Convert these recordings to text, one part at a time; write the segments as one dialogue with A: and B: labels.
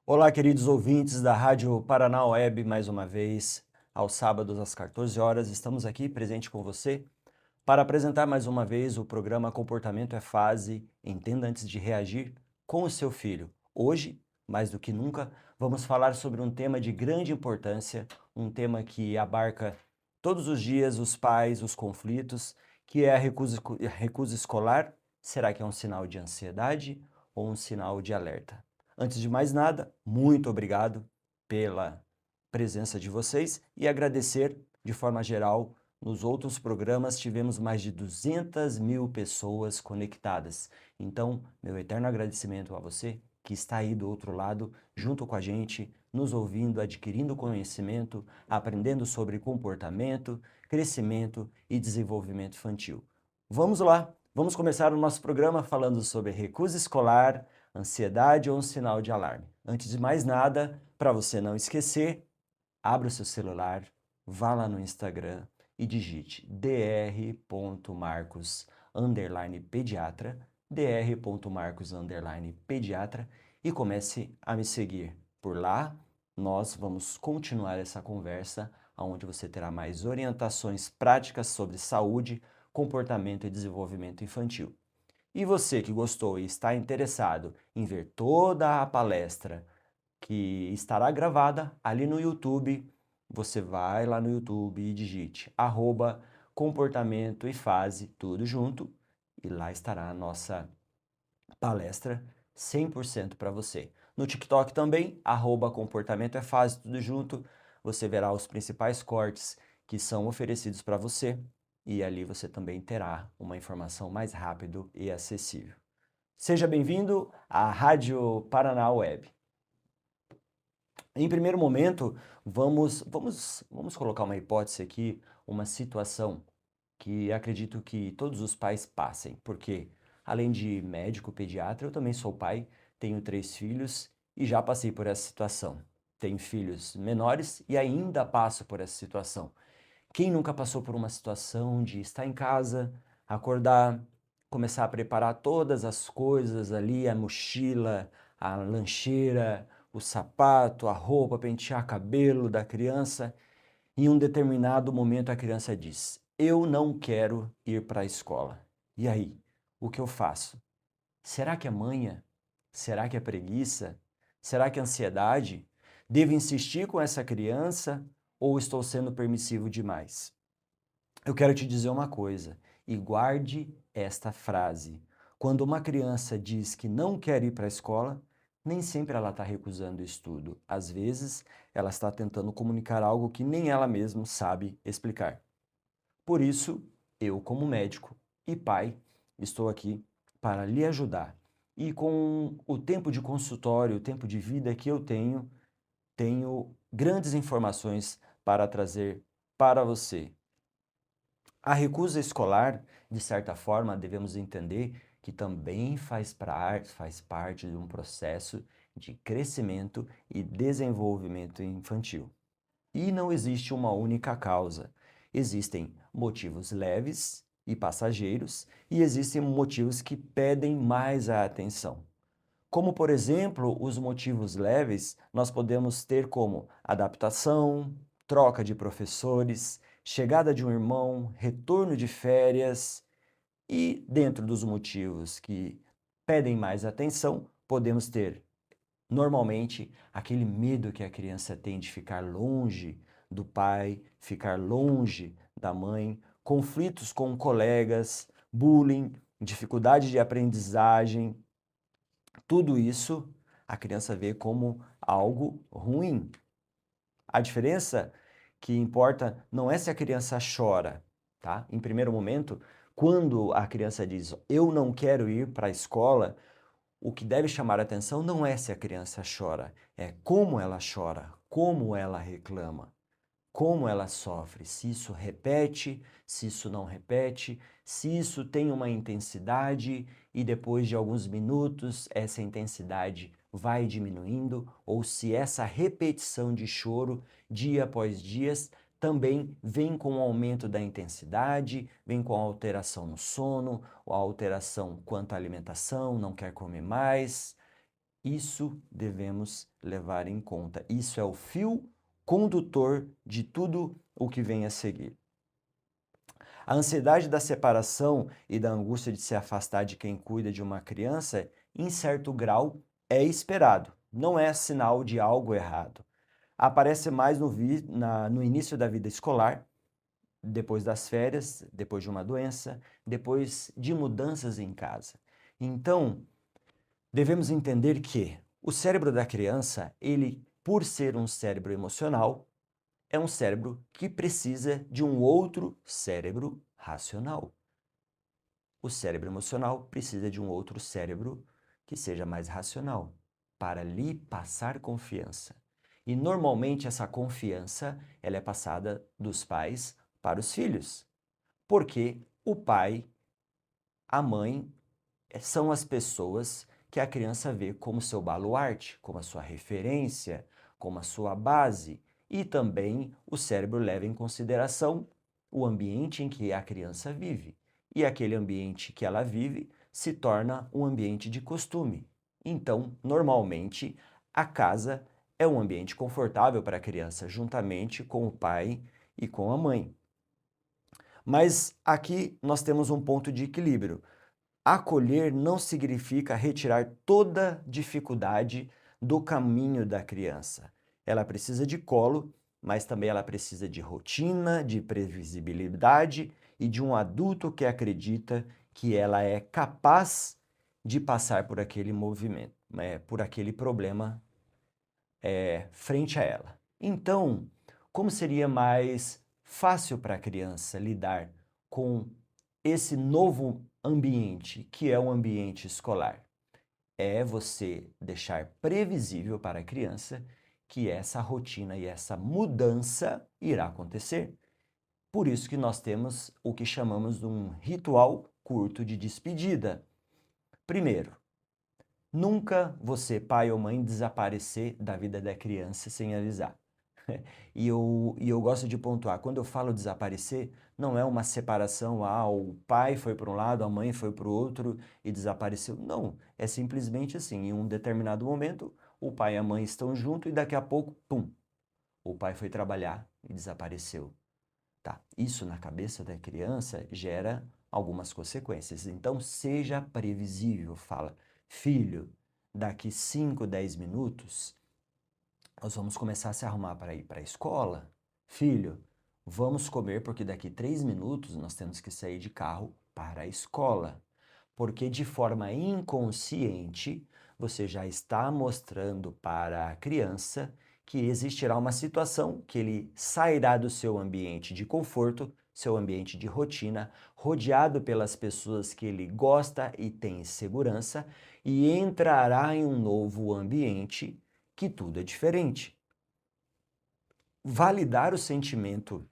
A: Olá, queridos ouvintes da Rádio Paraná Web, mais uma vez, aos sábados às 14 horas, estamos aqui presente com você para apresentar mais uma vez o programa Comportamento é Fase, Entenda Antes de Reagir com o seu filho. Hoje, mais do que nunca, vamos falar sobre um tema de grande importância, um tema que abarca todos os dias os pais, os conflitos, que é a recusa escolar. Será que é um sinal de ansiedade ou um sinal de alerta? Antes de mais nada, muito obrigado pela presença de vocês e agradecer de forma geral. Nos outros programas tivemos mais de 200 mil pessoas conectadas. Então, meu eterno agradecimento a você que está aí do outro lado, junto com a gente, nos ouvindo, adquirindo conhecimento, aprendendo sobre comportamento, crescimento e desenvolvimento infantil. Vamos lá, vamos começar o nosso programa falando sobre recusa escolar, ansiedade ou um sinal de alarme. Antes de mais nada, para você não esquecer, abra o seu celular, vá lá no Instagram e digite dr.marcos_pediatra, dr.marcos_pediatra e comece a me seguir. Por lá, nós vamos continuar essa conversa, onde você terá mais orientações práticas sobre saúde, comportamento e desenvolvimento infantil. E você que gostou e está interessado em ver toda a palestra que estará gravada ali no YouTube, você vai lá no YouTube e digite @comportamento e fase, tudo junto, e lá estará a nossa palestra 100% para você. No TikTok também, @comportamento é fase, tudo junto, você verá os principais cortes que são oferecidos para você e ali você também terá uma informação mais rápido e acessível. Seja bem-vindo à Rádio Paraná Web. Em primeiro momento, vamos colocar uma hipótese aqui, uma situação que acredito que todos os pais passem, porque além de médico pediatra, eu também sou pai, tenho 3 filhos e já passei por essa situação. Tenho filhos menores e ainda passo por essa situação. Quem nunca passou por uma situação de estar em casa, acordar, começar a preparar todas as coisas ali, a mochila, a lancheira, o sapato, a roupa, pentear cabelo da criança, e em um determinado momento a criança diz: "Eu não quero ir para a escola". E aí, o que eu faço? Será que é manha? Será que é preguiça? Será que é ansiedade? Devo insistir com essa criança ou estou sendo permissivo demais? Eu quero te dizer uma coisa, e guarde esta frase. Quando uma criança diz que não quer ir para a escola, nem sempre ela está recusando o estudo. Às vezes, ela está tentando comunicar algo que nem ela mesma sabe explicar. Por isso, eu, como médico e pai, estou aqui para lhe ajudar. E com o tempo de consultório, o tempo de vida que eu tenho grandes informações para trazer para você. A recusa escolar, de certa forma, devemos entender que também faz parte de um processo de crescimento e desenvolvimento infantil. E não existe uma única causa. Existem motivos leves e passageiros, e existem motivos que pedem mais a atenção. Como, por exemplo, os motivos leves, nós podemos ter como adaptação, troca de professores, chegada de um irmão, retorno de férias, e dentro dos motivos que pedem mais atenção, podemos ter normalmente aquele medo que a criança tem de ficar longe do pai, ficar longe da mãe, conflitos com colegas, bullying, dificuldade de aprendizagem. Tudo isso a criança vê como algo ruim. A diferença que importa não é se a criança chora, tá? Em primeiro momento, quando a criança diz eu não quero ir para a escola, o que deve chamar a atenção não é se a criança chora, é como ela chora, como ela reclama, como ela sofre, se isso repete, se isso não repete, se isso tem uma intensidade e depois de alguns minutos essa intensidade vai diminuindo, ou se essa repetição de choro dia após dia também vem com o aumento da intensidade, vem com a alteração no sono, ou a alteração quanto à alimentação, não quer comer mais. Isso devemos levar em conta. Isso é o fio condutor de tudo o que vem a seguir. A ansiedade da separação e da angústia de se afastar de quem cuida de uma criança, em certo grau, é esperado. Não é sinal de algo errado. Aparece mais no início da vida escolar, depois das férias, depois de uma doença, depois de mudanças em casa. Então, devemos entender que o cérebro da criança, ele, por ser um cérebro emocional, é um cérebro que precisa de um outro cérebro racional. O cérebro emocional precisa de um outro cérebro que seja mais racional, para lhe passar confiança. E normalmente essa confiança ela é passada dos pais para os filhos, porque o pai, a mãe, são as pessoas que a criança vê como seu baluarte, como a sua referência, como a sua base, e também o cérebro leva em consideração o ambiente em que a criança vive. E aquele ambiente que ela vive se torna um ambiente de costume. Então, normalmente, a casa é um ambiente confortável para a criança, juntamente com o pai e com a mãe. Mas aqui nós temos um ponto de equilíbrio. Acolher não significa retirar toda dificuldade do caminho da criança. Ela precisa de colo, mas também ela precisa de rotina, de previsibilidade e de um adulto que acredita que ela é capaz de passar por aquele movimento, por aquele problema frente a ela. Então, como seria mais fácil para a criança lidar com esse novo ambiente, que é o ambiente escolar? É você deixar previsível para a criança que essa rotina e essa mudança irá acontecer. Por isso que nós temos o que chamamos de um ritual curto de despedida. Primeiro, nunca você, pai ou mãe, desaparecer da vida da criança sem avisar. E eu gosto de pontuar, quando eu falo desaparecer, não é uma separação, o pai foi para um lado, a mãe foi para o outro e desapareceu. Não, é simplesmente assim, em um determinado momento, o pai e a mãe estão juntos e daqui a pouco, pum, o pai foi trabalhar e desapareceu. Tá, isso na cabeça da criança gera algumas consequências. Então, seja previsível, fala, filho, daqui 5, 10 minutos nós vamos começar a se arrumar para ir para a escola. Filho, vamos comer porque daqui 3 minutos nós temos que sair de carro para a escola. Porque de forma inconsciente você já está mostrando para a criança que existirá uma situação que ele sairá do seu ambiente de conforto, seu ambiente de rotina, rodeado pelas pessoas que ele gosta e tem segurança, e entrará em um novo ambiente que tudo é diferente. Validar o sentimento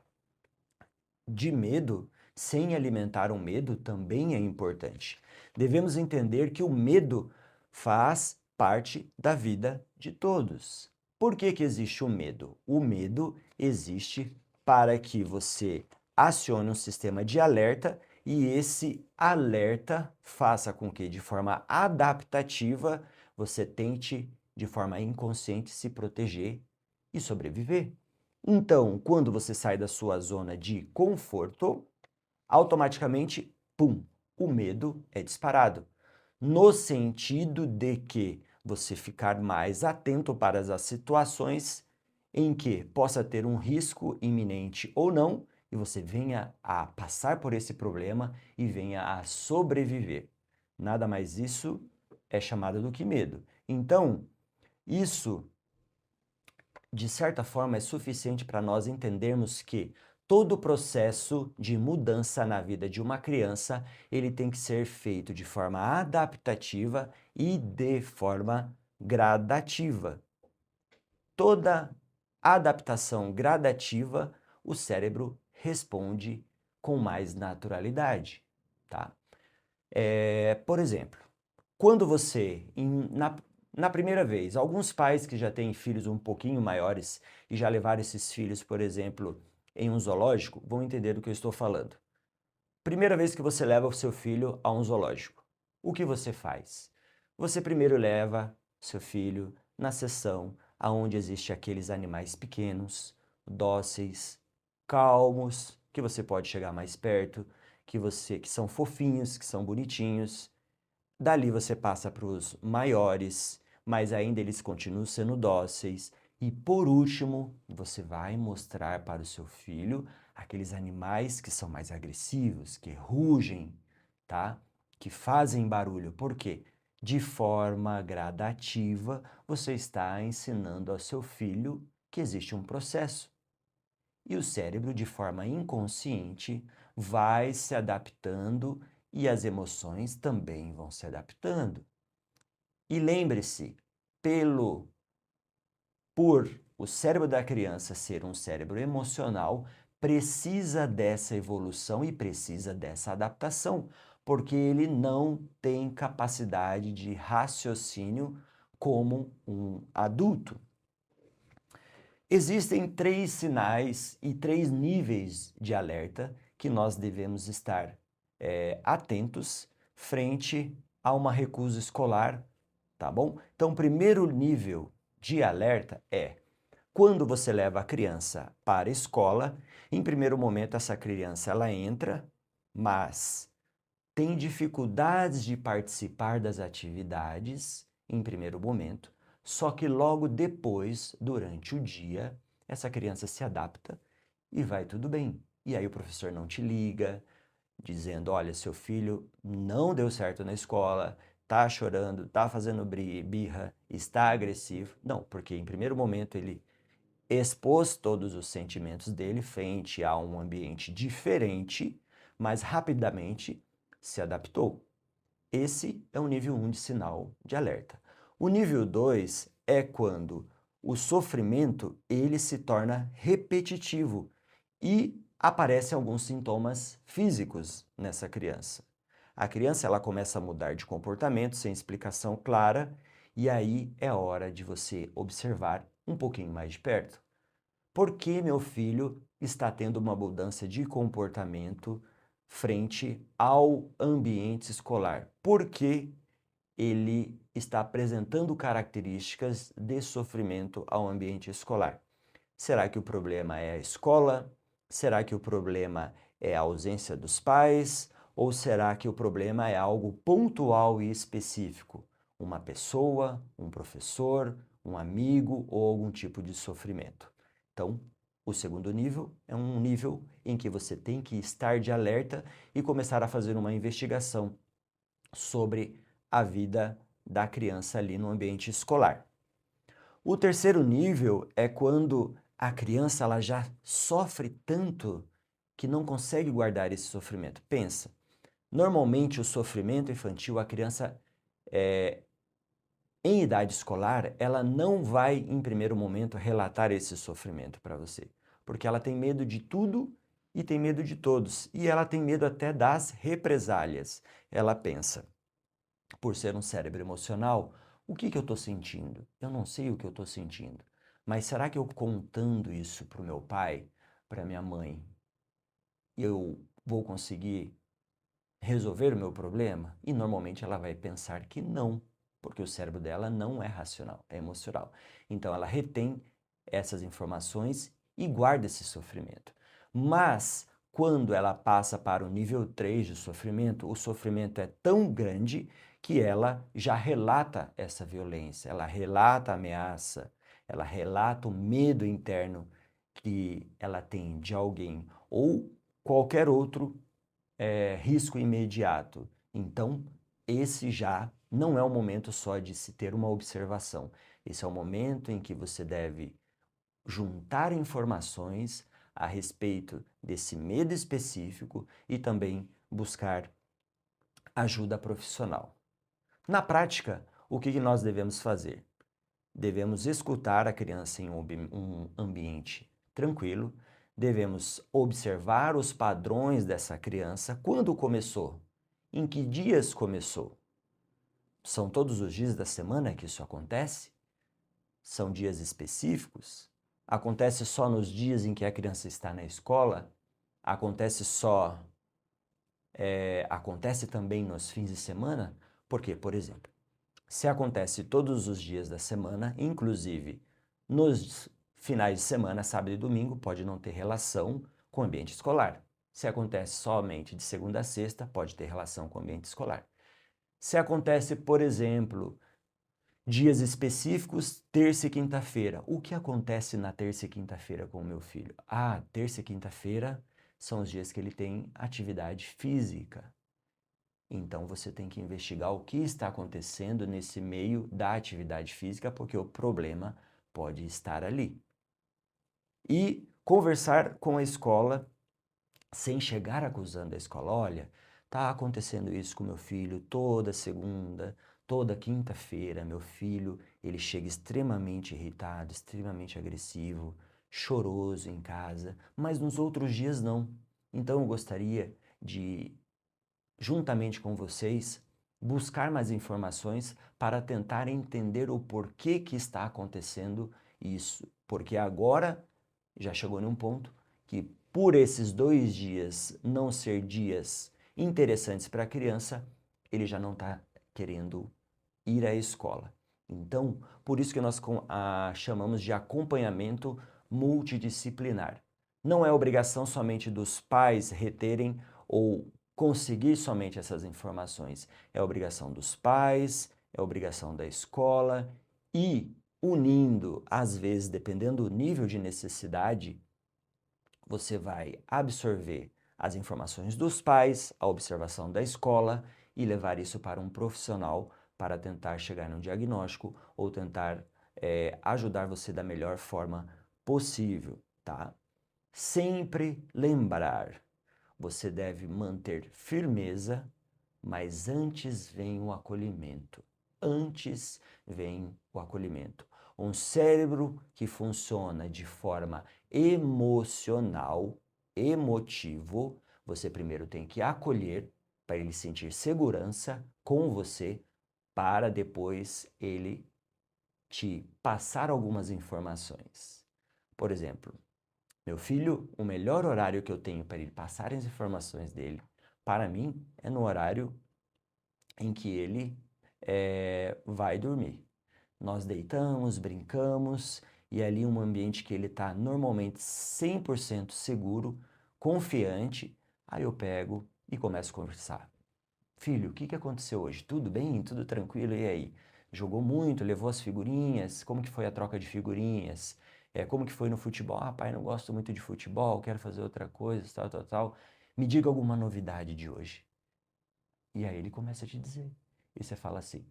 A: de medo sem alimentar o medo também é importante. Devemos entender que o medo faz parte da vida de todos. Por que que existe o medo? O medo existe para que você acione um sistema de alerta e esse alerta faça com que, de forma adaptativa, você tente, de forma inconsciente, se proteger e sobreviver. Então, quando você sai da sua zona de conforto, automaticamente, pum, o medo é disparado. No sentido de que você ficar mais atento para as situações em que possa ter um risco iminente ou não, e você venha a passar por esse problema e venha a sobreviver. Nada mais isso é chamado do que medo. Então, isso de certa forma, é suficiente para nós entendermos que todo o processo de mudança na vida de uma criança, ele tem que ser feito de forma adaptativa e de forma gradativa. Toda adaptação gradativa, o cérebro responde com mais naturalidade, tá? Por exemplo, quando você, na primeira vez, alguns pais que já têm filhos um pouquinho maiores e já levaram esses filhos, por exemplo, em um zoológico, vão entender do que eu estou falando. Primeira vez que você leva o seu filho a um zoológico, o que você faz? Você primeiro leva seu filho na seção aonde existe aqueles animais pequenos, dóceis, calmos, que você pode chegar mais perto, que são fofinhos, que são bonitinhos. Dali você passa para os maiores, mas ainda eles continuam sendo dóceis. E por último, você vai mostrar para o seu filho aqueles animais que são mais agressivos, que rugem, tá? Que fazem barulho. Por quê? De forma gradativa, você está ensinando ao seu filho que existe um processo. E o cérebro, de forma inconsciente, vai se adaptando e as emoções também vão se adaptando. E lembre-se, por o cérebro da criança ser um cérebro emocional, precisa dessa evolução e precisa dessa adaptação, porque ele não tem capacidade de raciocínio como um adulto. Existem 3 sinais e 3 níveis de alerta que nós devemos estar atentos frente a uma recusa escolar, tá bom? Então, o primeiro nível de alerta é quando você leva a criança para a escola, em primeiro momento essa criança ela entra, mas tem dificuldades de participar das atividades em primeiro momento, só que logo depois, durante o dia, essa criança se adapta e vai tudo bem. E aí o professor não te liga, dizendo, olha, seu filho não deu certo na escola, tá chorando, tá fazendo birra, está agressivo. Não, porque em primeiro momento ele expôs todos os sentimentos dele frente a um ambiente diferente, mas rapidamente se adaptou. Esse é o nível 1 de sinal de alerta. O nível 2 é quando o sofrimento ele se torna repetitivo e aparecem alguns sintomas físicos nessa criança. A criança ela começa a mudar de comportamento sem explicação clara e aí é hora de você observar um pouquinho mais de perto. Por que meu filho está tendo uma mudança de comportamento frente ao ambiente escolar? Por que ele está apresentando características de sofrimento ao ambiente escolar? Será que o problema é a escola? Será que o problema é a ausência dos pais? Ou será que o problema é algo pontual e específico? Uma pessoa, um professor, um amigo ou algum tipo de sofrimento? Então, o segundo nível é um nível em que você tem que estar de alerta e começar a fazer uma investigação sobre a vida da criança ali no ambiente escolar. O terceiro nível é quando a criança ela já sofre tanto que não consegue guardar esse sofrimento. Pensa, normalmente o sofrimento infantil, a criança em idade escolar, ela não vai em primeiro momento relatar esse sofrimento para você, porque ela tem medo de tudo e tem medo de todos, e ela tem medo até das represálias. Ela pensa, por ser um cérebro emocional, o que eu estou sentindo? Eu não sei o que eu estou sentindo. Mas será que eu contando isso para o meu pai, para minha mãe, eu vou conseguir resolver o meu problema? E normalmente ela vai pensar que não, porque o cérebro dela não é racional, é emocional. Então ela retém essas informações e guarda esse sofrimento. Mas quando ela passa para o nível 3 de sofrimento, o sofrimento é tão grande que ela já relata essa violência, ela relata a ameaça, ela relata o medo interno que ela tem de alguém ou qualquer outro risco imediato. Então, esse já não é o momento só de se ter uma observação. Esse é o momento em que você deve juntar informações a respeito desse medo específico e também buscar ajuda profissional. Na prática, o que nós devemos fazer? Devemos escutar a criança em um ambiente tranquilo, devemos observar os padrões dessa criança, quando começou, em que dias começou. São todos os dias da semana que isso acontece? São dias específicos? Acontece só nos dias em que a criança está na escola? Acontece também nos fins de semana? Porque, por exemplo, Se acontece todos os dias da semana, inclusive nos finais de semana, sábado e domingo, pode não ter relação com o ambiente escolar. Se acontece somente de segunda a sexta, pode ter relação com o ambiente escolar. Se acontece, por exemplo, dias específicos, terça e quinta-feira. O que acontece na terça e quinta-feira com o meu filho? Ah, terça e quinta-feira são os dias que ele tem atividade física. Então você tem que investigar o que está acontecendo nesse meio da atividade física, porque o problema pode estar ali. E conversar com a escola sem chegar acusando a escola. Olha, tá acontecendo isso com meu filho toda segunda, toda quinta-feira. Meu filho, ele chega extremamente irritado, extremamente agressivo, choroso em casa, mas nos outros dias não. Então eu gostaria de, juntamente com vocês, buscar mais informações para tentar entender o porquê que está acontecendo isso. Porque agora já chegou num ponto que, por esses 2 dias não ser dias interessantes para a criança, ele já não está querendo ir à escola. Então, por isso que nós chamamos de acompanhamento multidisciplinar. Não é obrigação somente dos pais reterem ou conseguir somente essas informações. É obrigação dos pais, é obrigação da escola e unindo, às vezes, dependendo do nível de necessidade, você vai absorver as informações dos pais, a observação da escola e levar isso para um profissional para tentar chegar num diagnóstico ou tentar ajudar você da melhor forma possível, tá? Sempre lembrar, você deve manter firmeza, mas antes vem o acolhimento. Antes vem o acolhimento. Um cérebro que funciona de forma emocional, emotivo, você primeiro tem que acolher para ele sentir segurança com você, para depois ele te passar algumas informações. Por exemplo, meu filho, o melhor horário que eu tenho para ele passar as informações dele, para mim, é no horário em que ele vai dormir. Nós deitamos, brincamos, e ali um ambiente que ele está normalmente 100% seguro, confiante, aí eu pego e começo a conversar. Filho, o que aconteceu hoje? Tudo bem? Tudo tranquilo? E aí? Jogou muito? Levou as figurinhas? Como que foi a troca de figurinhas? Como que foi no futebol? Ah, pai, não gosto muito de futebol, quero fazer outra coisa, tal, tal, tal. Me diga alguma novidade de hoje. E aí ele começa a te dizer. E você fala assim,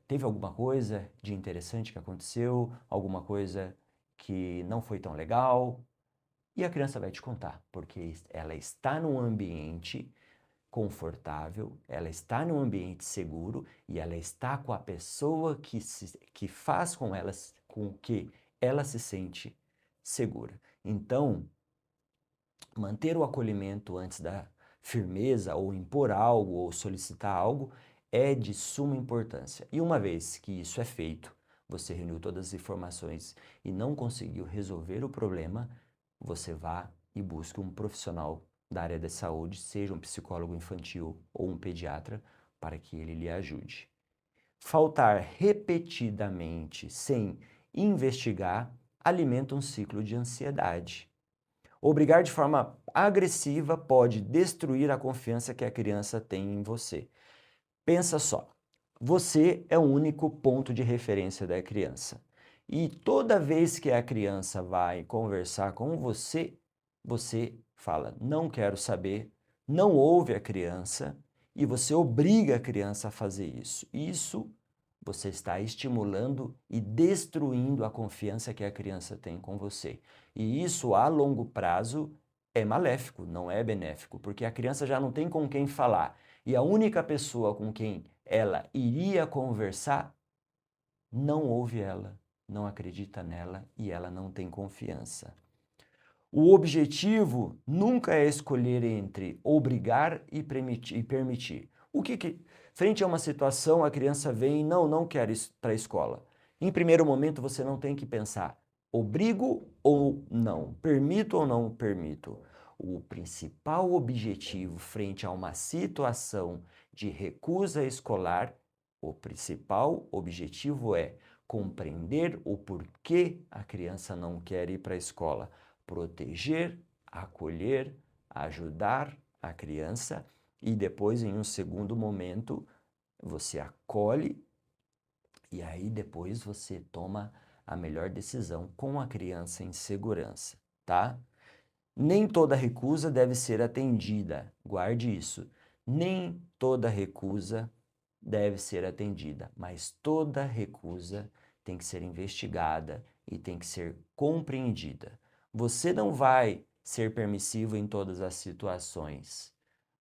A: teve alguma coisa de interessante que aconteceu? Alguma coisa que não foi tão legal? E a criança vai te contar, porque ela está num ambiente confortável, ela está num ambiente seguro e ela está com a pessoa que faz com que ela se sente segura. Então, manter o acolhimento antes da firmeza ou impor algo ou solicitar algo é de suma importância. E uma vez que isso é feito, você reuniu todas as informações e não conseguiu resolver o problema, você vá e busque um profissional da área da saúde, seja um psicólogo infantil ou um pediatra, para que ele lhe ajude. Faltar repetidamente sem investigar alimenta um ciclo de ansiedade. Obrigar de forma agressiva pode destruir a confiança que a criança tem em você. Pensa só, você é o único ponto de referência da criança. E toda vez que a criança vai conversar com você, você fala, não quero saber, não ouve a criança e você obriga a criança a fazer isso. Isso você está estimulando e destruindo a confiança que a criança tem com você. E isso a longo prazo é maléfico, não é benéfico, porque a criança já não tem com quem falar. E a única pessoa com quem ela iria conversar não ouve ela, não acredita nela e ela não tem confiança. O objetivo nunca é escolher entre obrigar e permitir. Frente a uma situação, a criança vem, não quero ir para a escola. Em primeiro momento, você não tem que pensar, obrigo ou não, permito ou não permito. O principal objetivo frente a uma situação de recusa escolar, O principal objetivo é compreender o porquê a criança não quer ir para a escola, proteger, acolher, ajudar a criança e depois, em um segundo momento, você acolhe e aí depois você toma a melhor decisão com a criança em segurança, tá? Nem toda recusa deve ser atendida, guarde isso. Nem toda recusa deve ser atendida, mas toda recusa tem que ser investigada e tem que ser compreendida. Você não vai ser permissivo em todas as situações,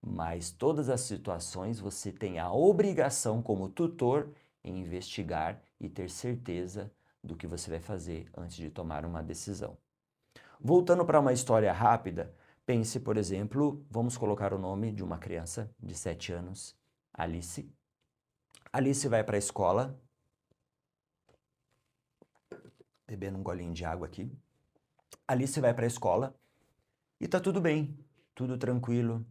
A: mas todas as situações você tem a obrigação como tutor em investigar e ter certeza do que você vai fazer antes de tomar uma decisão. Voltando para uma história rápida, pense, por exemplo, vamos colocar o nome de uma criança de 7 anos, Alice. Alice vai para a escola, bebendo um golinho de água aqui. Alice vai para a escola e tá tudo bem, tudo tranquilo.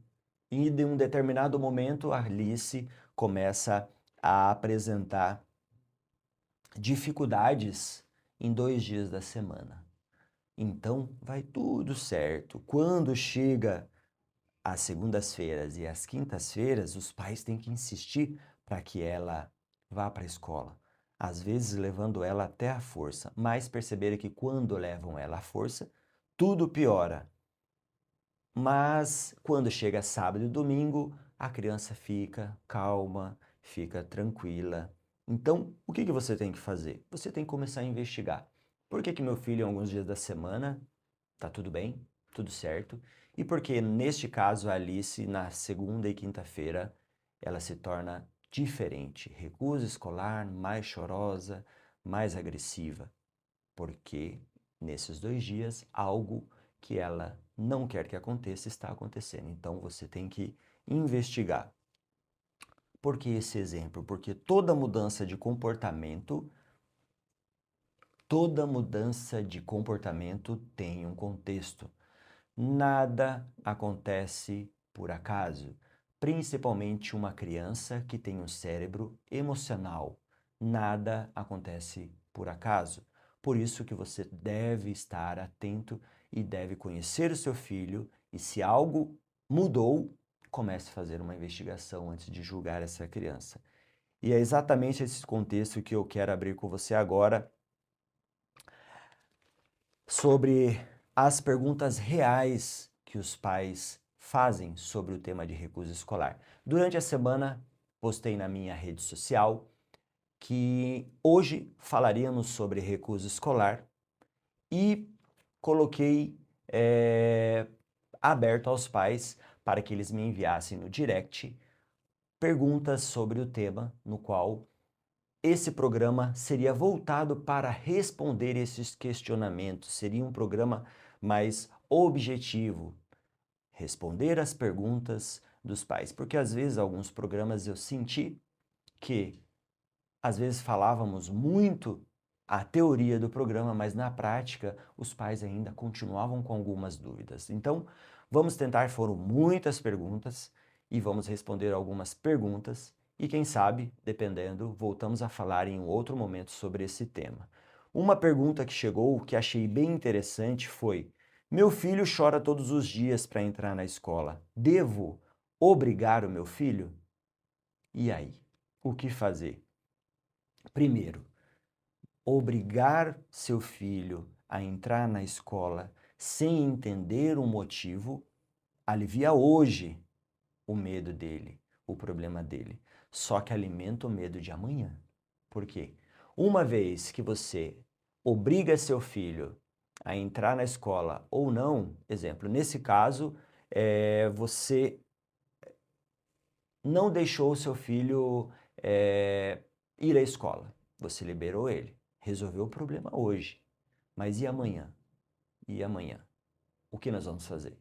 A: E de um determinado momento, a Alice começa a apresentar dificuldades em 2 dias da semana. Então, vai tudo certo. Quando chega às segundas-feiras e às quintas-feiras, os pais têm que insistir para que ela vá para a escola. Às vezes levando ela até à força, mas perceberam que quando levam ela à força, tudo piora. Mas quando chega sábado e domingo, a criança fica calma, fica tranquila. Então, o que você tem que fazer? Você tem que começar a investigar. Por que meu filho, em alguns dias da semana, tá tudo bem, tudo certo? E por que, neste caso, a Alice, na segunda e quinta-feira, ela se torna diferente? Recusa escolar, mais chorosa, mais agressiva. Porque nesses 2 dias, algo que ela não quer que aconteça está acontecendo. Então você tem que investigar. Por que esse exemplo? Porque toda mudança de comportamento tem um contexto. Nada acontece por acaso, principalmente uma criança que tem um cérebro emocional. Nada acontece por acaso. Por isso que você deve estar atento e deve conhecer o seu filho e se algo mudou, comece a fazer uma investigação antes de julgar essa criança. E é exatamente esse contexto que eu quero abrir com você agora sobre as perguntas reais que os pais fazem sobre o tema de recusa escolar. Durante a semana, postei na minha rede social que hoje falaríamos sobre recusa escolar e coloquei aberto aos pais para que eles me enviassem no direct perguntas sobre o tema, no qual esse programa seria voltado para responder esses questionamentos, seria um programa mais objetivo, responder as perguntas dos pais, porque às vezes alguns programas eu senti que às vezes falávamos muito a teoria do programa, mas na prática os pais ainda continuavam com algumas dúvidas. Então, vamos tentar, foram muitas perguntas e vamos responder algumas perguntas e quem sabe, dependendo, voltamos a falar em um outro momento sobre esse tema. Uma pergunta que chegou que achei bem interessante foi: meu filho chora todos os dias para entrar na escola. Devo obrigar o meu filho? E aí? O que fazer? Primeiro, obrigar seu filho a entrar na escola sem entender o motivo alivia hoje o medo dele, o problema dele. Só que alimenta o medo de amanhã. Por quê? Uma vez que você obriga seu filho a entrar na escola ou não, exemplo, nesse caso, você não deixou o seu filho ir à escola. Você liberou ele. Resolveu o problema hoje. Mas e amanhã? E amanhã? O que nós vamos fazer?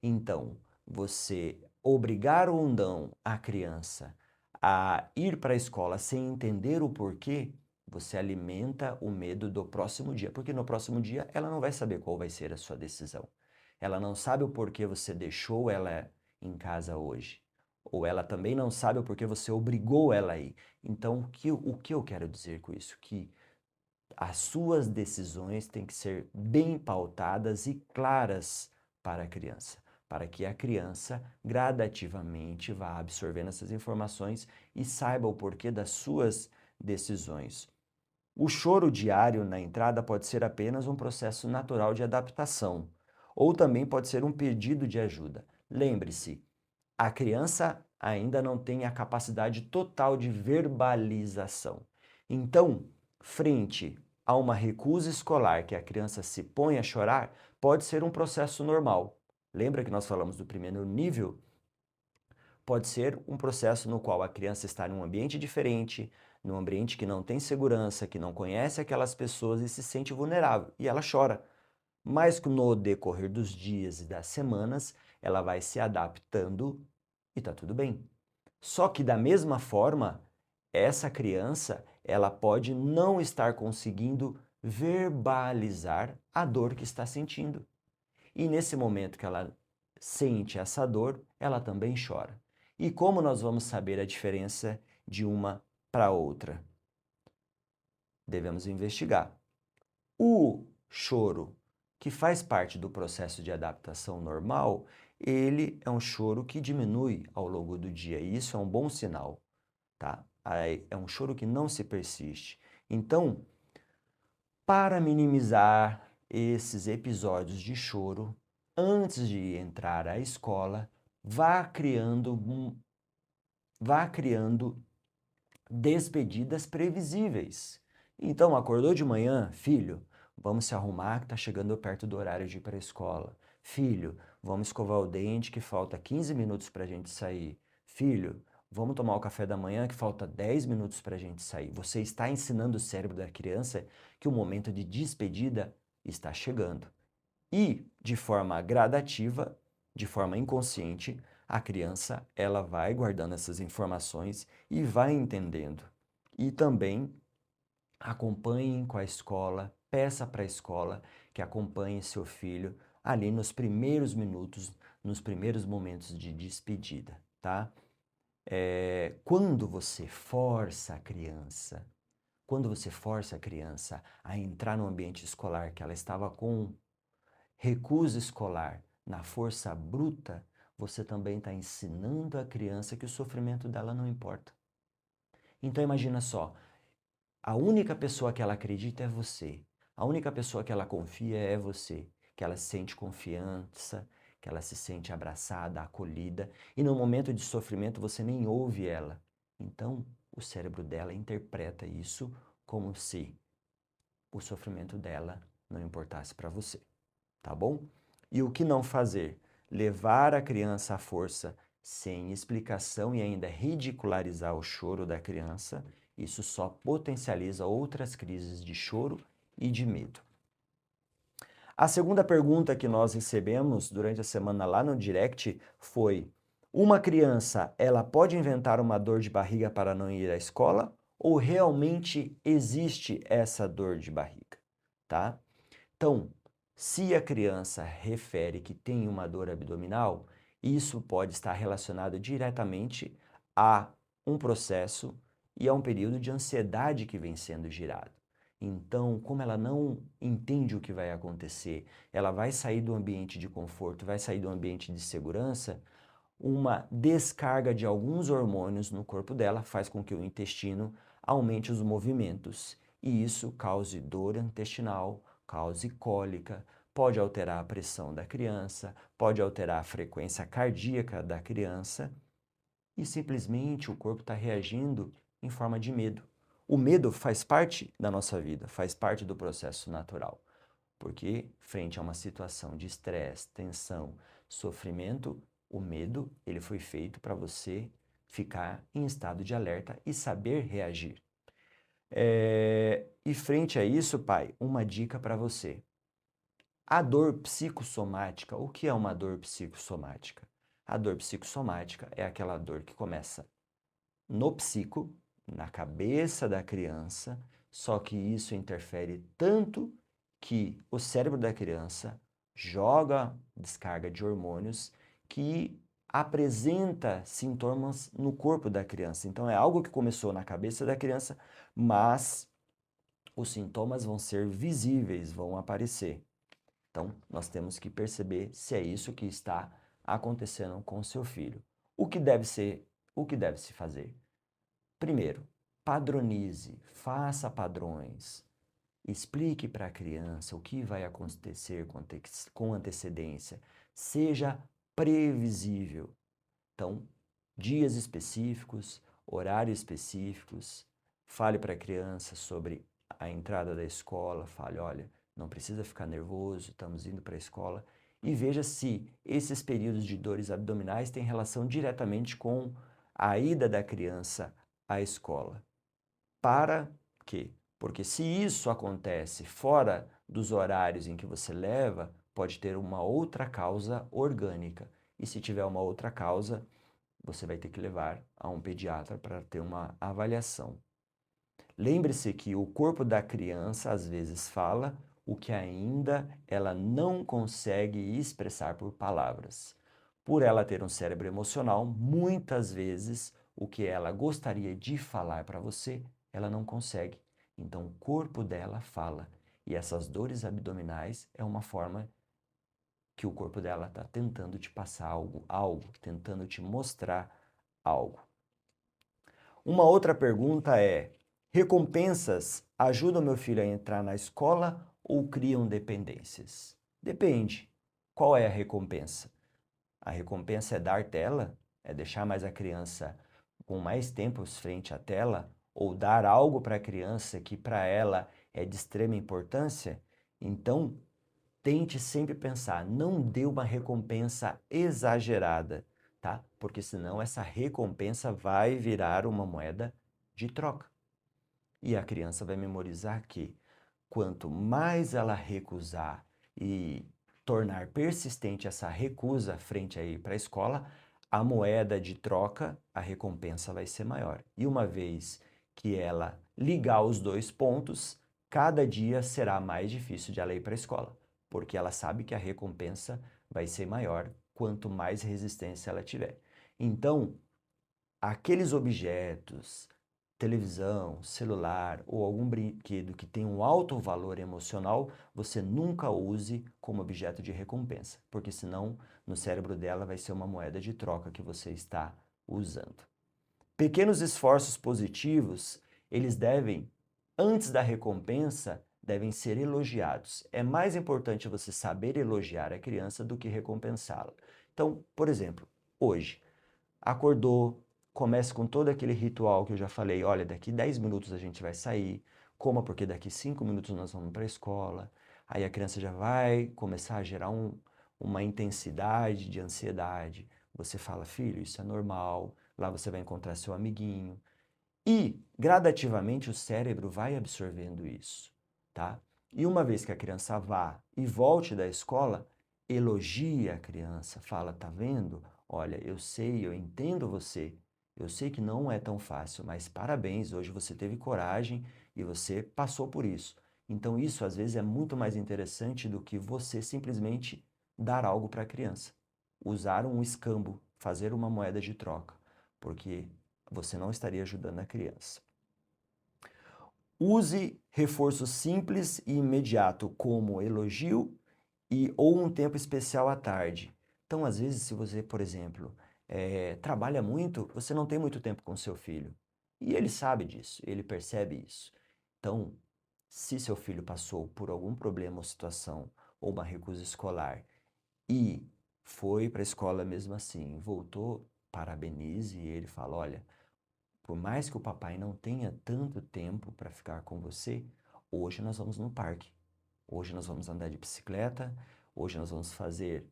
A: Então, você obrigar ou não a criança a ir para a escola sem entender o porquê, você alimenta o medo do próximo dia. Porque no próximo dia ela não vai saber qual vai ser a sua decisão. Ela não sabe o porquê você deixou ela em casa hoje. ou ela também não sabe porque você obrigou ela a ir. Então, o que eu quero dizer com isso? Que as suas decisões têm que ser bem pautadas e claras para a criança, para que a criança gradativamente vá absorvendo essas informações e saiba o porquê das suas decisões. O choro diário na entrada pode ser apenas um processo natural de adaptação, ou também pode ser um pedido de ajuda. Lembre-se, a criança ainda não tem a capacidade total de verbalização. Então, frente a uma recusa escolar que a criança se põe a chorar, pode ser um processo normal. Lembra que nós falamos do primeiro nível? Pode ser um processo no qual a criança está em um ambiente diferente, num ambiente que não tem segurança, que não conhece aquelas pessoas e se sente vulnerável, e ela chora. Mas no decorrer dos dias e das semanas, ela vai se adaptando e tá tudo bem. Só que da mesma forma, essa criança, ela pode não estar conseguindo verbalizar a dor que está sentindo. E nesse momento que ela sente essa dor, ela também chora. E como nós vamos saber a diferença de uma para outra? Devemos investigar. O choro, que faz parte do processo de adaptação normal, ele é um choro que diminui ao longo do dia, e isso é um bom sinal, tá? É um choro que não se persiste. Então, para minimizar esses episódios de choro, antes de entrar à escola, vá criando, vá criando despedidas previsíveis. Então, acordou de manhã, filho, vamos se arrumar que está chegando perto do horário de ir para a escola. Filho, vamos escovar o dente que falta 15 minutos para a gente sair. Filho, vamos tomar o café da manhã que falta 10 minutos para a gente sair. Você está ensinando o cérebro da criança que o momento de despedida está chegando. E, de forma gradativa, de forma inconsciente, a criança ela vai guardando essas informações e vai entendendo. E também acompanhem com a escola, peça para a escola que acompanhe seu filho ali nos primeiros minutos, nos primeiros momentos de despedida, tá? Quando você força a criança, quando você força a criança a entrar no ambiente escolar que ela estava com recusa escolar na força bruta, você também está ensinando a criança que o sofrimento dela não importa. Então imagina só, a única pessoa que ela acredita é você. A única pessoa que ela confia é você, que ela sente confiança, que ela se sente abraçada, acolhida, e no momento de sofrimento você nem ouve ela. Então, o cérebro dela interpreta isso como se o sofrimento dela não importasse para você, tá bom? E o que não fazer? Levar a criança à força sem explicação e ainda ridicularizar o choro da criança, isso só potencializa outras crises de choro e de medo. A segunda pergunta que nós recebemos durante a semana lá no direct foi: uma criança, ela pode inventar uma dor de barriga para não ir à escola? Ou realmente existe essa dor de barriga, tá? Então, se a criança refere que tem uma dor abdominal, isso pode estar relacionado diretamente a um processo e a um período de ansiedade que vem sendo gerado. Então, como ela não entende o que vai acontecer, ela vai sair do ambiente de conforto, vai sair do ambiente de segurança, uma descarga de alguns hormônios no corpo dela faz com que o intestino aumente os movimentos e isso cause dor intestinal, cause cólica, pode alterar a pressão da criança, pode alterar a frequência cardíaca da criança e simplesmente o corpo está reagindo em forma de medo. O medo faz parte da nossa vida, faz parte do processo natural, porque frente a uma situação de estresse, tensão, sofrimento, o medo ele foi feito para você ficar em estado de alerta e saber reagir. E frente a isso, pai, uma dica para você. A dor psicossomática, o que é uma dor psicossomática? A dor psicossomática é aquela dor que começa no psico, na cabeça da criança, só que isso interfere tanto que o cérebro da criança joga descarga de hormônios que apresenta sintomas no corpo da criança. Então, é algo que começou na cabeça da criança, mas os sintomas vão ser visíveis, vão aparecer. Então, nós temos que perceber se é isso que está acontecendo com o seu filho. O que deve se fazer? Primeiro, padronize, faça padrões. Explique para a criança o que vai acontecer com antecedência. Seja previsível. Então, dias específicos, horários específicos. Fale para a criança sobre a entrada da escola. Fale, olha, não precisa ficar nervoso, estamos indo para a escola. E veja se esses períodos de dores abdominais têm relação diretamente com a ida da criança à escola. Para quê? Porque se isso acontece fora dos horários em que você leva, pode ter uma outra causa orgânica. E se tiver uma outra causa, você vai ter que levar a um pediatra para ter uma avaliação. Lembre-se que o corpo da criança às vezes fala o que ainda ela não consegue expressar por palavras. Por ela ter um cérebro emocional, muitas vezes o que ela gostaria de falar para você, ela não consegue. Então o corpo dela fala. E essas dores abdominais é uma forma que o corpo dela está tentando te passar algo, tentando te mostrar algo. Uma outra pergunta é: recompensas ajudam meu filho a entrar na escola ou criam dependências? Depende. Qual é a recompensa? A recompensa é dar tela? É deixar mais a criança com mais tempo frente à tela? Ou dar algo para a criança que para ela é de extrema importância? Então, tente sempre pensar, não dê uma recompensa exagerada, tá? Porque senão essa recompensa vai virar uma moeda de troca. E a criança vai memorizar que quanto mais ela recusar e tornar persistente essa recusa frente a ir para a escola, a moeda de troca, a recompensa vai ser maior. E uma vez que ela ligar os dois pontos, cada dia será mais difícil de ela ir para a escola, porque ela sabe que a recompensa vai ser maior quanto mais resistência ela tiver. Então, aqueles objetos, televisão, celular ou algum brinquedo que tem um alto valor emocional, você nunca use como objeto de recompensa, porque senão no cérebro dela vai ser uma moeda de troca que você está usando. Pequenos esforços positivos, eles devem, antes da recompensa, devem ser elogiados. É mais importante você saber elogiar a criança do que recompensá-la. Então, por exemplo, hoje, acordou, comece com todo aquele ritual que eu já falei, olha, daqui 10 minutos a gente vai sair, coma porque daqui 5 minutos nós vamos para a escola. Aí a criança já vai começar a gerar uma intensidade de ansiedade. Você fala, filho, isso é normal, lá você vai encontrar seu amiguinho. E, gradativamente, o cérebro vai absorvendo isso, tá? E uma vez que a criança vá e volte da escola, elogie a criança, fala, tá vendo? Olha, eu sei, eu entendo você, eu sei que não é tão fácil, mas parabéns, hoje você teve coragem e você passou por isso. Então, isso às vezes é muito mais interessante do que você simplesmente dar algo para a criança. Usar um escambo, fazer uma moeda de troca, porque você não estaria ajudando a criança. Use reforço simples e imediato, como elogio ou um tempo especial à tarde. Então, às vezes, se você, por exemplo, trabalha muito, você não tem muito tempo com seu filho. E ele sabe disso, ele percebe isso. Então, se seu filho passou por algum problema ou situação, ou uma recusa escolar, e foi para a escola mesmo assim, voltou, parabenize, e ele fala, olha, por mais que o papai não tenha tanto tempo para ficar com você, hoje nós vamos no parque. Hoje nós vamos andar de bicicleta, hoje nós vamos fazer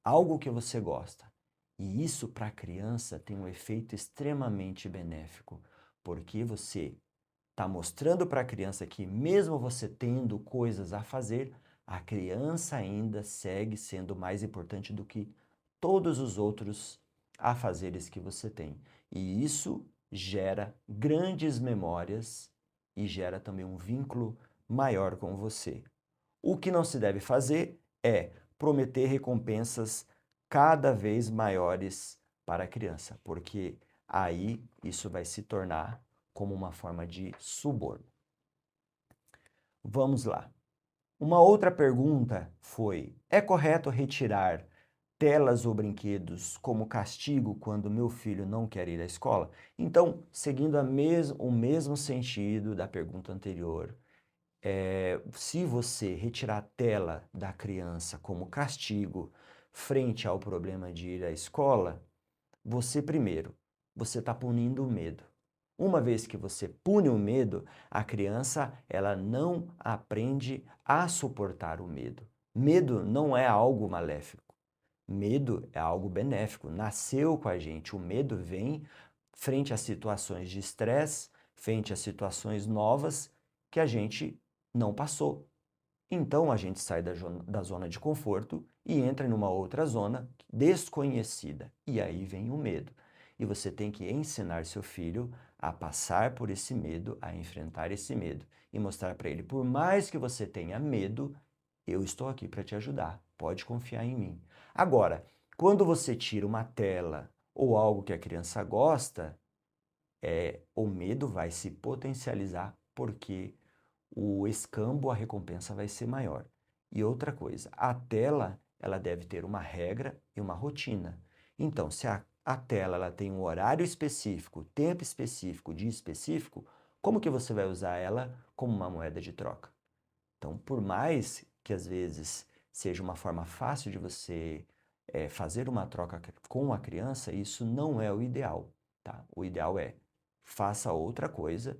A: algo que você gosta. E isso para a criança tem um efeito extremamente benéfico, porque você está mostrando para a criança que mesmo você tendo coisas a fazer, a criança ainda segue sendo mais importante do que todos os outros afazeres que você tem. E isso gera grandes memórias e gera também um vínculo maior com você. O que não se deve fazer é prometer recompensas cada vez maiores para a criança, porque aí isso vai se tornar como uma forma de suborno. Vamos lá. Uma outra pergunta foi: é correto retirar telas ou brinquedos como castigo quando meu filho não quer ir à escola? Então, seguindo o mesmo sentido da pergunta anterior, se você retirar a tela da criança como castigo frente ao problema de ir à escola, você está punindo o medo. Uma vez que você pune o medo, a criança ela não aprende a suportar o medo. Medo não é algo maléfico. Medo é algo benéfico. Nasceu com a gente. O medo vem frente a situações de estresse, frente a situações novas que a gente não passou. Então a gente sai da zona de conforto e entra em uma outra zona desconhecida. E aí vem o medo. E você tem que ensinar seu filho a passar por esse medo, a enfrentar esse medo e mostrar para ele, por mais que você tenha medo, eu estou aqui para te ajudar. Pode confiar em mim. Agora, quando você tira uma tela ou algo que a criança gosta, o medo vai se potencializar porque o escambo, a recompensa vai ser maior. E outra coisa, a tela, ela deve ter uma regra e uma rotina. Então, se a tela ela tem um horário específico, tempo específico, dia específico, como que você vai usar ela como uma moeda de troca? Então, por mais que às vezes seja uma forma fácil de você fazer uma troca com a criança, isso não é o ideal, tá? O ideal é faça outra coisa,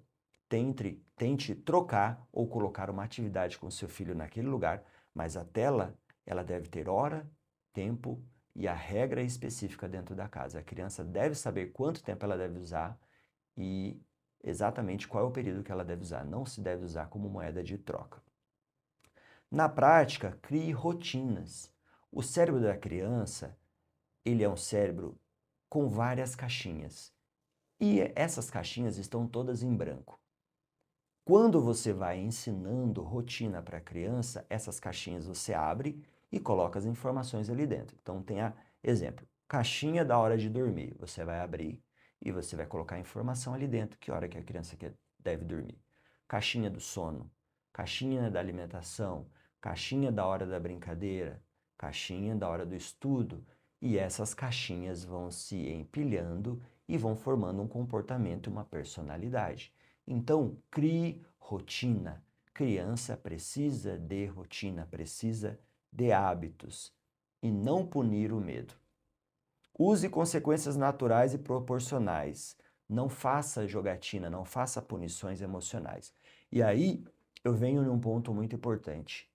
A: tente trocar ou colocar uma atividade com seu filho naquele lugar, mas a tela, ela deve ter hora, tempo e a regra específica dentro da casa. A criança deve saber quanto tempo ela deve usar e exatamente qual é o período que ela deve usar. Não se deve usar como moeda de troca. Na prática, crie rotinas. O cérebro da criança, ele é um cérebro com várias caixinhas. E essas caixinhas estão todas em branco. Quando você vai ensinando rotina para a criança, essas caixinhas você abre e coloca as informações ali dentro. Então, exemplo, caixinha da hora de dormir. Você vai abrir e você vai colocar a informação ali dentro, que hora que a criança deve dormir. Caixinha do sono, caixinha da alimentação, caixinha da hora da brincadeira, caixinha da hora do estudo. E essas caixinhas vão se empilhando e vão formando um comportamento e uma personalidade. Então, crie rotina. Criança precisa de rotina, precisa de hábitos e não punir o medo. Use consequências naturais e proporcionais. Não faça jogatina, não faça punições emocionais. E aí eu venho num ponto muito importante.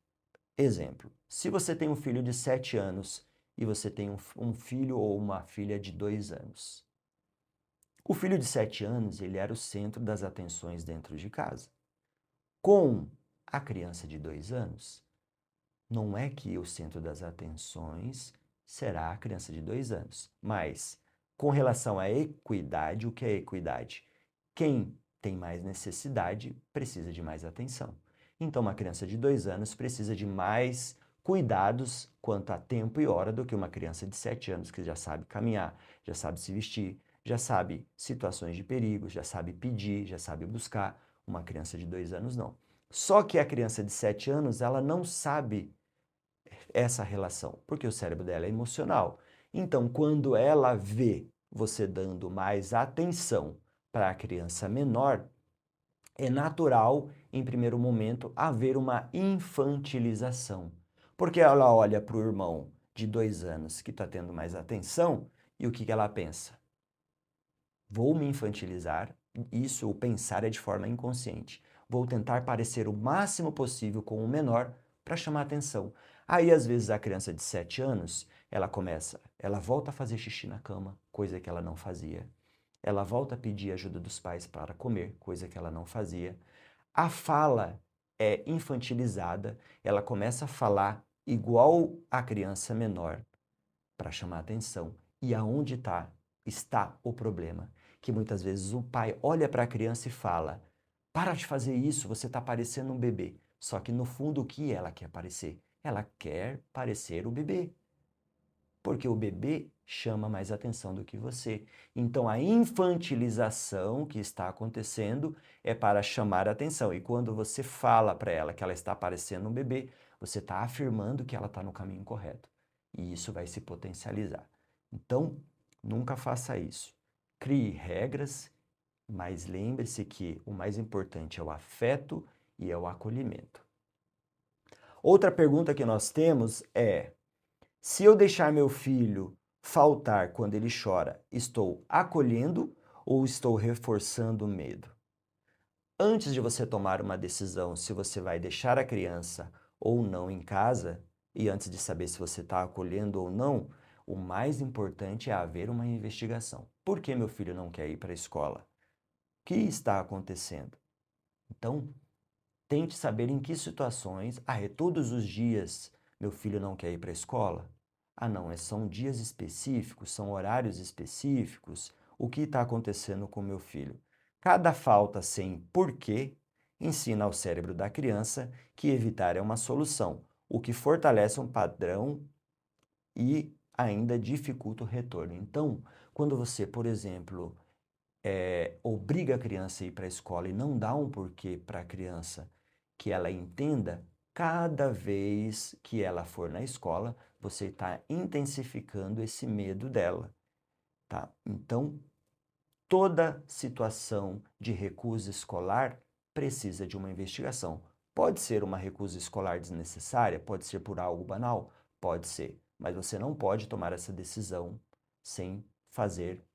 A: Exemplo: se você tem um filho de 7 anos e você tem um filho ou uma filha de 2 anos. O filho de 7 anos, ele era o centro das atenções dentro de casa. Com a criança de 2 anos, não é que o centro das atenções será a criança de 2 anos, mas com relação à equidade, o que é equidade? Quem tem mais necessidade precisa de mais atenção. Então, uma criança de 2 anos precisa de mais cuidados quanto a tempo e hora do que uma criança de 7 anos que já sabe caminhar, já sabe se vestir, já sabe situações de perigo, já sabe pedir, já sabe buscar. Uma criança de 2 anos não. Só que a criança de 7 anos, ela não sabe essa relação, porque o cérebro dela é emocional. Então, quando ela vê você dando mais atenção para a criança menor, é natural, em primeiro momento, haver uma infantilização. Porque ela olha para o irmão de 2 anos que está tendo mais atenção e o que ela pensa? Vou me infantilizar, isso o pensar é de forma inconsciente. Vou tentar parecer o máximo possível com o menor para chamar atenção. Aí, às vezes, a criança de 7 anos, ela volta a fazer xixi na cama, coisa que ela não fazia. Ela volta a pedir ajuda dos pais para comer, coisa que ela não fazia. A fala é infantilizada, ela começa a falar igual a criança menor para chamar atenção. E aonde está o problema? Que muitas vezes o pai olha para a criança e fala: para de fazer isso, você está parecendo um bebê. Só que no fundo, o que ela quer parecer? Ela quer parecer o bebê. Porque o bebê chama mais atenção do que você. Então, a infantilização que está acontecendo é para chamar atenção. E quando você fala para ela que ela está parecendo um bebê, você está afirmando que ela está no caminho correto. E isso vai se potencializar. Então, nunca faça isso. Crie regras, mas lembre-se que o mais importante é o afeto e é o acolhimento. Outra pergunta que nós temos é: se eu deixar meu filho faltar quando ele chora, estou acolhendo ou estou reforçando o medo? Antes de você tomar uma decisão se você vai deixar a criança ou não em casa, e antes de saber se você está acolhendo ou não, o mais importante é haver uma investigação. Por que meu filho não quer ir para a escola? O que está acontecendo? Então, tente saber em que situações. É todos os dias meu filho não quer ir para a escola? Ah, não, são dias específicos, são horários específicos. O que está acontecendo com meu filho? Cada falta sem porquê ensina ao cérebro da criança que evitar é uma solução, o que fortalece um padrão e ainda dificulta o retorno. Então, quando você, por exemplo, obriga a criança a ir para a escola e não dá um porquê para a criança que ela entenda, cada vez que ela for na escola, você está intensificando esse medo dela, tá? Então, toda situação de recusa escolar precisa de uma investigação. Pode ser uma recusa escolar desnecessária, pode ser por algo banal, pode ser, mas você não pode tomar essa decisão sem fazer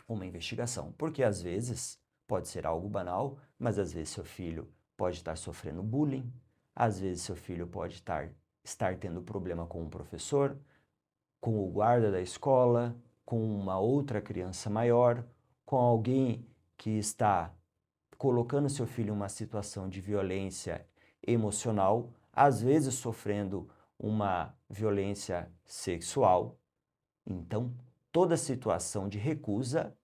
A: uma investigação, porque às vezes pode ser algo banal, mas às vezes seu filho pode estar sofrendo bullying, às vezes seu filho pode estar tendo problema com um professor, com o guarda da escola, com uma outra criança maior, com alguém que está colocando seu filho em uma situação de violência emocional, às vezes sofrendo uma violência sexual. Então, toda situação de recusa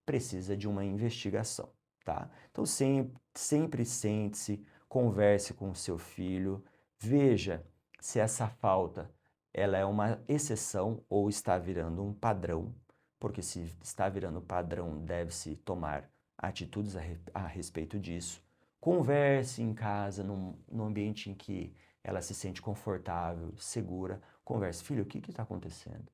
A: precisa de uma investigação, tá? Então sempre sente-se, converse com o seu filho, veja se essa falta ela é uma exceção ou está virando um padrão, porque se está virando padrão, deve-se tomar atitudes a respeito disso. Converse em casa, num ambiente em que ela se sente confortável, segura. Converse, filho, o que está acontecendo?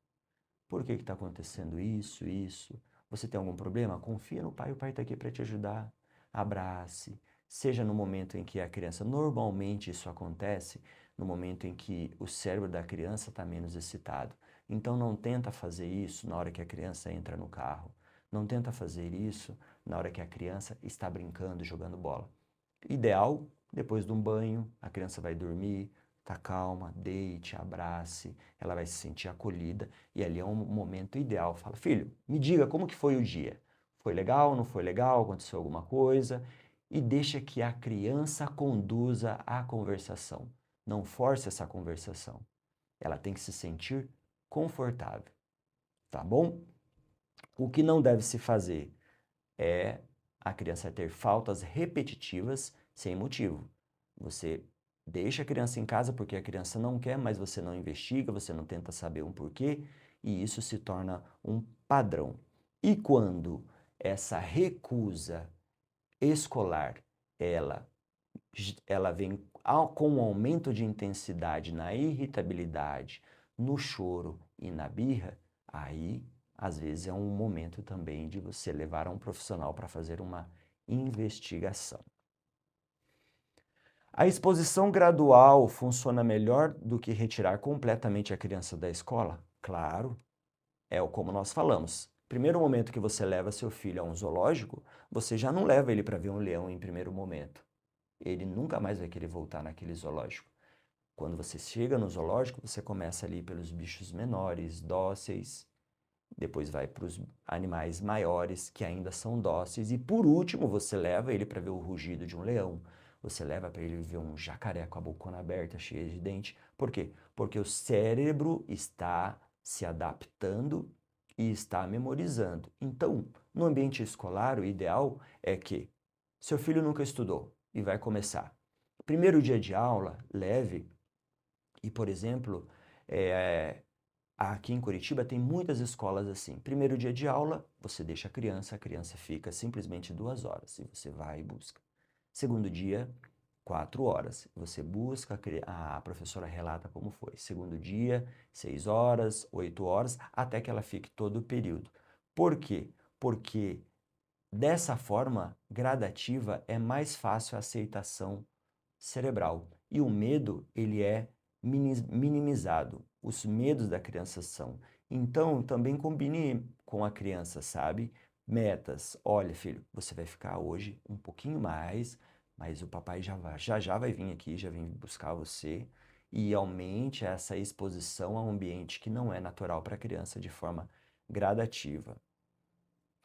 A: Por que está acontecendo isso, isso? Você tem algum problema? Confia no pai, o pai está aqui para te ajudar. Abrace. Seja no momento em que a criança, normalmente isso acontece, no momento em que o cérebro da criança está menos excitado. Então não tenta fazer isso na hora que a criança entra no carro. Não tenta fazer isso na hora que a criança está brincando, jogando bola. Ideal, depois de um banho, a criança vai dormir, tá calma, deite, abrace, ela vai se sentir acolhida e ali é um momento ideal. Fala, filho, me diga como que foi o dia. Foi legal, não foi legal, aconteceu alguma coisa? E deixa que a criança conduza a conversação. Não force essa conversação. Ela tem que se sentir confortável, tá bom? O que não deve se fazer é a criança ter faltas repetitivas sem motivo. Você deixa a criança em casa porque a criança não quer, mas você não investiga, você não tenta saber um porquê, e isso se torna um padrão. E quando essa recusa escolar, ela vem com um aumento de intensidade na irritabilidade, no choro e na birra, aí às vezes é um momento também de você levar a um profissional para fazer uma investigação. A exposição gradual funciona melhor do que retirar completamente a criança da escola? Claro, é como nós falamos. Primeiro momento que você leva seu filho a um zoológico, você já não leva ele para ver um leão em primeiro momento. Ele nunca mais vai querer voltar naquele zoológico. Quando você chega no zoológico, você começa ali pelos bichos menores, dóceis, depois vai para os animais maiores, que ainda são dóceis, e por último você leva ele para ver o rugido de um leão, você leva para ele ver um jacaré com a bocona aberta, cheia de dente. Por quê? Porque o cérebro está se adaptando e está memorizando. Então, no ambiente escolar, o ideal é que seu filho nunca estudou e vai começar. Primeiro dia de aula, leve e, por exemplo, Aqui em Curitiba tem muitas escolas assim. Primeiro dia de aula, você deixa a criança fica simplesmente 2 horas e você vai e busca. Segundo dia, 4 horas. Você busca, a professora relata como foi. Segundo dia, 6 horas, 8 horas, até que ela fique todo o período. Por quê? Porque dessa forma gradativa é mais fácil a aceitação cerebral. E o medo, ele é minimizado. Os medos da criança são. Então, também combine com a criança, sabe? Metas. Olha, filho, você vai ficar hoje um pouquinho mais, mas o papai já vai vir aqui, já vem buscar você. E aumente essa exposição a um ambiente que não é natural para a criança de forma gradativa.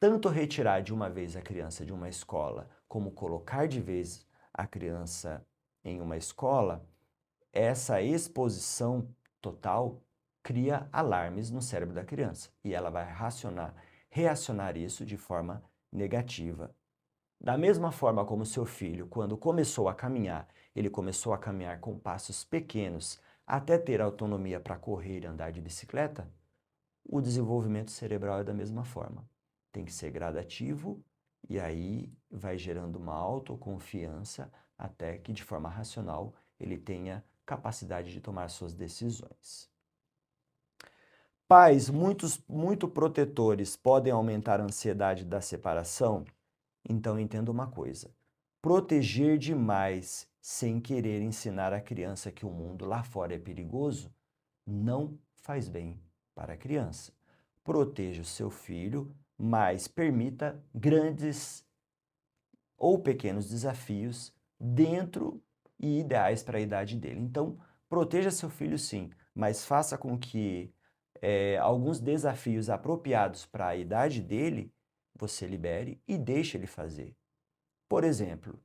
A: Tanto retirar de uma vez a criança de uma escola, como colocar de vez a criança em uma escola, essa exposição total cria alarmes no cérebro da criança e ela vai reacionar isso de forma negativa. Da mesma forma como seu filho, quando começou a caminhar, ele começou a caminhar com passos pequenos até ter autonomia para correr e andar de bicicleta, o desenvolvimento cerebral é da mesma forma. Tem que ser gradativo e aí vai gerando uma autoconfiança até que, de forma racional, ele tenha capacidade de tomar suas decisões. Pais muito protetores podem aumentar a ansiedade da separação? Então entenda uma coisa: proteger demais sem querer ensinar a criança que o mundo lá fora é perigoso não faz bem para a criança. Proteja o seu filho, mas permita grandes ou pequenos desafios dentro e ideais para a idade dele. Então, proteja seu filho sim, mas faça com que alguns desafios apropriados para a idade dele você libere e deixe ele fazer. Por exemplo,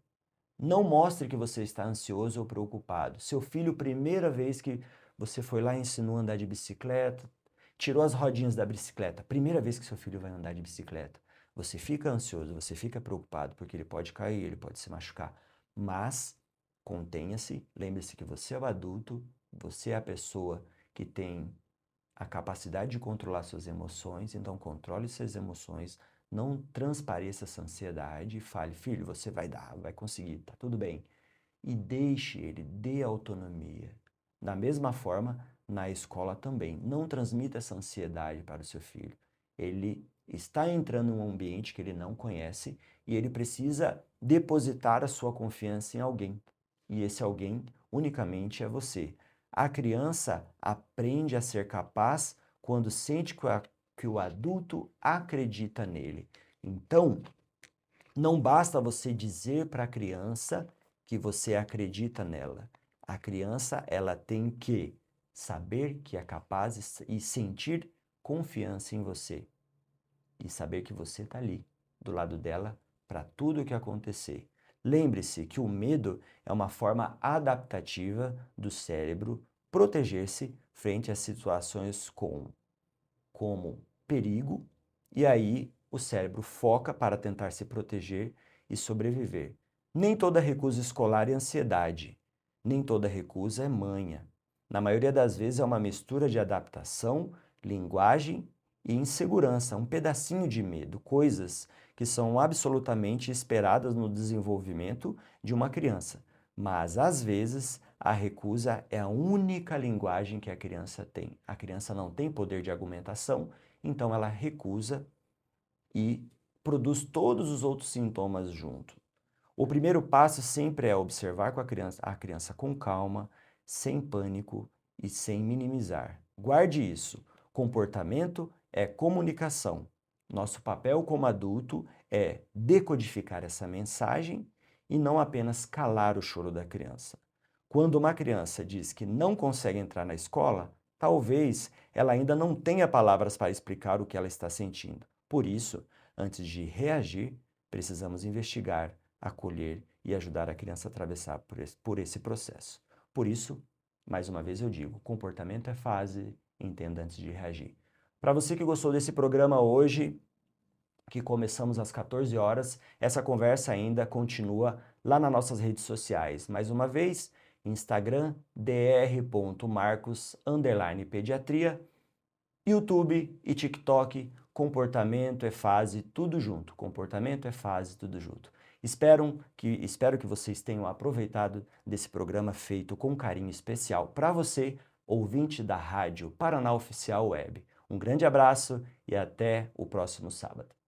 A: não mostre que você está ansioso ou preocupado. Seu filho, primeira vez que você foi lá e ensinou a andar de bicicleta, tirou as rodinhas da bicicleta, primeira vez que seu filho vai andar de bicicleta, você fica ansioso, você fica preocupado, porque ele pode cair, ele pode se machucar. Mas contenha-se, lembre-se que você é o adulto, você é a pessoa que tem a capacidade de controlar suas emoções, então controle suas emoções, não transpareça essa ansiedade e fale, filho, você vai dar, vai conseguir, tá tudo bem. E deixe ele, dê autonomia. Da mesma forma, na escola também, não transmita essa ansiedade para o seu filho. Ele está entrando em um ambiente que ele não conhece e ele precisa depositar a sua confiança em alguém. E esse alguém unicamente é você. A criança aprende a ser capaz quando sente que o adulto acredita nele. Então, não basta você dizer para a criança que você acredita nela. A criança, ela tem que saber que é capaz e sentir confiança em você. E saber que você está ali, do lado dela, para tudo o que acontecer. Lembre-se que o medo é uma forma adaptativa do cérebro proteger-se frente a situações como perigo, e aí o cérebro foca para tentar se proteger e sobreviver. Nem toda recusa escolar é ansiedade, nem toda recusa é manha. Na maioria das vezes é uma mistura de adaptação, linguagem e insegurança, um pedacinho de medo, coisas que são absolutamente esperadas no desenvolvimento de uma criança. Mas, às vezes, a recusa é a única linguagem que a criança tem. A criança não tem poder de argumentação, então ela recusa e produz todos os outros sintomas junto. O primeiro passo sempre é observar com a criança com calma, sem pânico e sem minimizar. Guarde isso. Comportamento é comunicação. Nosso papel como adulto é decodificar essa mensagem e não apenas calar o choro da criança. Quando uma criança diz que não consegue entrar na escola, talvez ela ainda não tenha palavras para explicar o que ela está sentindo. Por isso, antes de reagir, precisamos investigar, acolher e ajudar a criança a atravessar por esse processo. Por isso, mais uma vez eu digo, comportamento é fase, entenda antes de reagir. Para você que gostou desse programa hoje, que começamos às 14 horas, essa conversa ainda continua lá nas nossas redes sociais. Mais uma vez, Instagram, dr.marcos_pediatria YouTube e TikTok, comportamento é fase, tudo junto. Comportamento é fase, tudo junto. Espero que vocês tenham aproveitado desse programa feito com carinho especial para você, ouvinte da Rádio Paraná Oficial Web. Um grande abraço e até o próximo sábado.